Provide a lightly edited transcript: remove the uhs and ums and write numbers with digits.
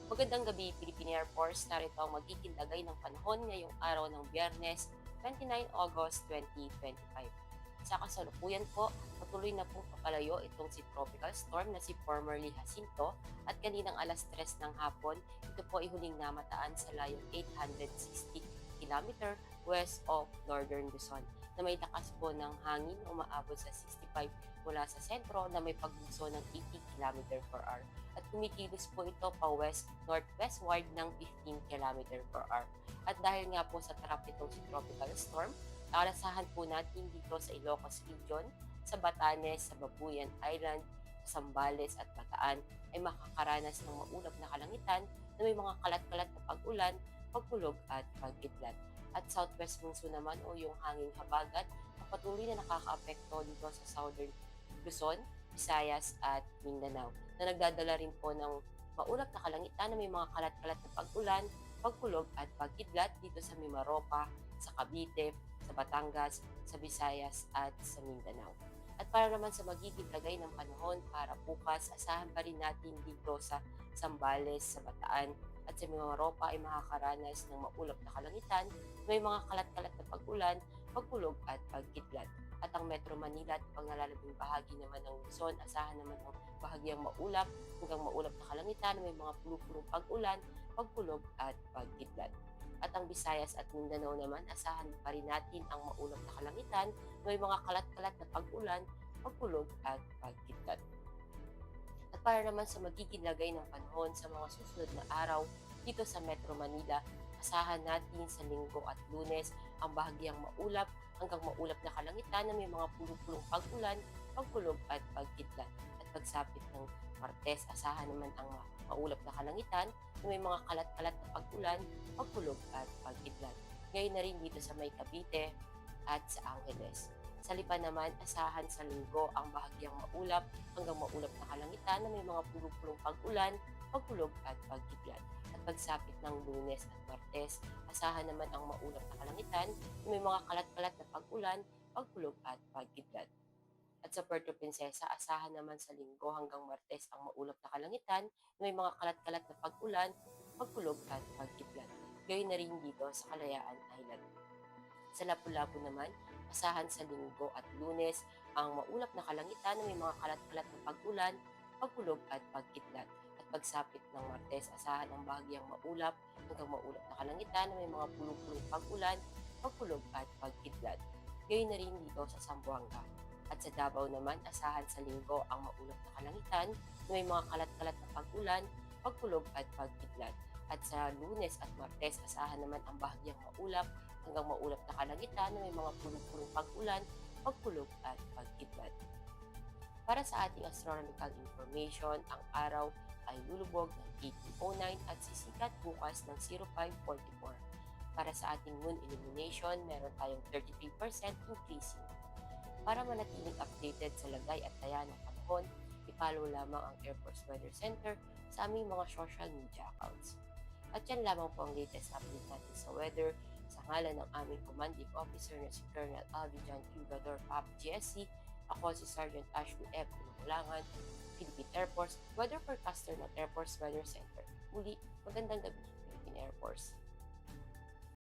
Magandang gabi, Philippine Air Force. Narito ang magiging lagay ng panahon ngayong araw ng Biyernes, 29 August 2025. Sa kasalukuyan po, patuloy na pong papalayo itong si tropical storm na si formerly Jacinto at kaninang alas 3 ng hapon, ito po ay huling namataan sa layong 860 km west of Northern Luzon na may lakas po ng hangin na umaabot sa 65 mula sa sentro na may pagbugso ng 80 km/h at kumikilos po ito pa west-northwestward ng 15 km/h. At dahil nga po sa trap nitong si tropical storm, aalasahan po natin dito sa Ilocos Region, sa Batanes, sa Babuyan Island, sa Zambales at Bataan ay makakaranas ng maulap na kalangitan na may mga kalat-kalat na pag-ulan, pagkulog at pagkidlat. At southwest monsoon naman o yung hanging habagat na patuloy na nakakaapekto dito sa southern Luzon, Visayas at Mindanao na nagdadala rin po ng maulap na kalangitan na may mga kalat-kalat na pag-ulan, pagkulog at pagkidlat dito sa Mimaropa, sa Cavite, sa Batangas, sa Visayas at sa Mindanao. At para naman sa magiging lagay ng panahon para bukas, asahan pa rin natin dito sa Zambales, sa Bataan at sa Mimaropa ay makakaranas ng maulap na kalangitan, may mga kalat-kalat na pag-ulan, pagkulog at pagkidlat. At ang Metro Manila at panglalabing bahagi naman ng Luzon, asahan naman ang bahagyang maulap hanggang maulap na kalangitan, may mga pulupulong pag-ulan, pagkulog at pagkidlat. At ang Visayas at Mindanao naman, asahan pa rin natin ang maulap na kalangitan, may mga kalat-kalat na pag-ulan, pagkulog at pagkidlat. At para naman sa magiging lagay ng panahon sa mga susunod na araw dito sa Metro Manila, asahan natin sa Linggo at Lunes ang bahagyang maulap hanggang maulap na kalangitan na may mga pulupulong pag-ulan, pagkulog at pagkidlat. At pagsapit ng Martes, asahan naman ang maulap na kalangitan na may mga kalat-kalat na pag-ulan, pagkulog at pagkidlat. Ngayon na rin dito sa May Cavite at sa Angeles. Sa Lipa naman, asahan sa Linggo ang bahagyang maulap hanggang maulap na kalangitan na may mga pulupulong pag-ulan, pagkulog at pagkidlat. At pagsapit ng Lunes at Martes, asahan naman ang maulap na kalangitan na may mga kalat-kalat na pag-ulan, pagkulog at pagkidlat. At sa Puerto Princesa, asahan naman sa Linggo hanggang Martes ang maulap na kalangitan na may mga kalat-kalat na pag-ulan, pagkulog at pagkidlat. Gayun na rin dito sa Kalayaan Island. Sa Lapu-Lapu naman, asahan sa Linggo at Lunes ang maulap na kalangitan na may mga kalat-kalat na pag-ulan, pagkulog at pagkidlat. At pagsapit ng Martes, asahan ang bahagyang maulap hanggang maulap na kalangitan na may mga pulupulong pag-ulan, pagkulog at pagkidlat. Gayun na rin dito sa Zamboanga. At sa Davao naman, asahan sa Linggo ang maulap na kalangitan na may mga kalat-kalat na pag-ulan, pagkulog at pagkidlat. At sa Lunes at Martes, asahan naman ang bahagyang maulap hanggang maulap na kalangitan na may mga pulupulong pag-ulan, pagkulog at pagkidlat. Para sa ating astronomical information, ang araw ay lulubog ng 1809 at sisikat bukas ng 0544. Para sa ating moon illumination, meron tayong 33% increasing. Para manatiling updated sa lagay at taya ng panahon, i-follow lamang ang Air Force Weather Center sa aming mga social media accounts. At yan lamang po ang latest update natin sa weather sa ngalan ng aming commanding officer na si Colonel Alvijan Cugador PAP GSC. Ako si Sergeant Ashley F. Pinukulangan, Philippine Air Force Weather Forecaster ng Air Force Weather Center. Muli, magandang gabi, Philippine Air Force.